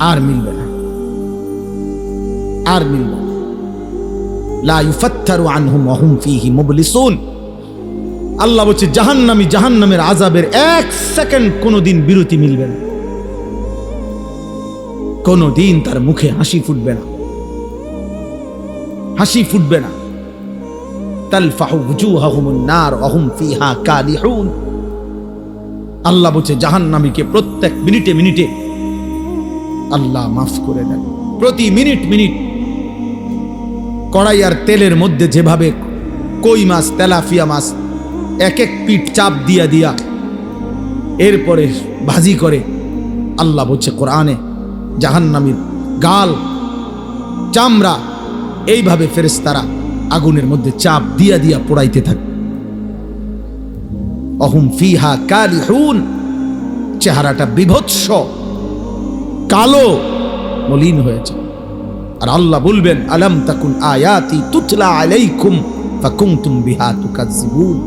আর মিলবে না, আর মিলবে না। লা ইউফাত্তারু আনহুম ওয়া হুম ফীহি মুবলিসুন। আল্লাহ বলছে জাহান্নামী জাহান্নামের আযাবের এক সেকেন্ড কোনোদিন বিরতি মিলবে না, কোনোদিন তার মুখে হাসি ফুটবে না, হাসি ফুটবে না। তালফাহু ওয়ুজুহাহুমুন নার ওয়া হুম ফীহা কালিহুন। আল্লাহ বলছে জাহান্নামীকে প্রত্যেক মিনিটে মিনিটে আল্লাহ মাফ করে দেন। প্রতি মিনিট মিনিট কড়াই আর তেলের মধ্যে যেভাবে কই মাছ তেলাপিয়া মাছ এক এক পিঠ চাপ দিয়া দিয়া এরপরে ভাজি করে, আল্লাহ বলছে কোরআনে জাহান্নামীর গাল চামড়া এইভাবে ফেরেশতারা আগুনের মধ্যে চাপ দিয়া দিয়া পোড়াইতে থাকে। অহুম ফিহা কালিহুন, চেহারাটা বিভৎস কালো মলিন হয়েছে। আর আল্লাহ বলবেন আলাম তাকুন আয়াতি তুতলা আলাইকুম ফাকুনতুম বিহা তুকাজ্জিবুন।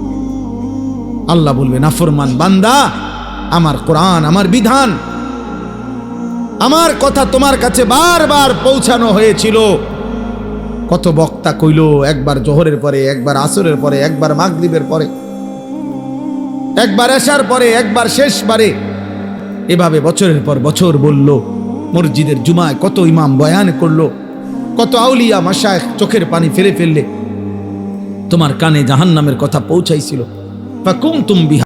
আল্লাহ বলবেন নাফরমান বান্দা, আমার কোরআন, আমার বিধান, আমার কথা তোমার কাছে বারবার পৌঁছানো হয়েছিল। কত বক্তা কইল, একবার জোহরের পরে, একবার আসরের পরে, একবার মাগরিবের পরে, একবার এশার পরে, একবার শেষবারে, এভাবে বছরের পর বছর বলল। মসজিদের জুমায় কত ইমাম বয়ান করলো, কত আউলিয়া মাশায়েখ চোখের পানি ফেলে ফেললে, তোমার কানে জাহান্নামের কথা পৌঁছাইছিল। ফাকুনতুম বিহা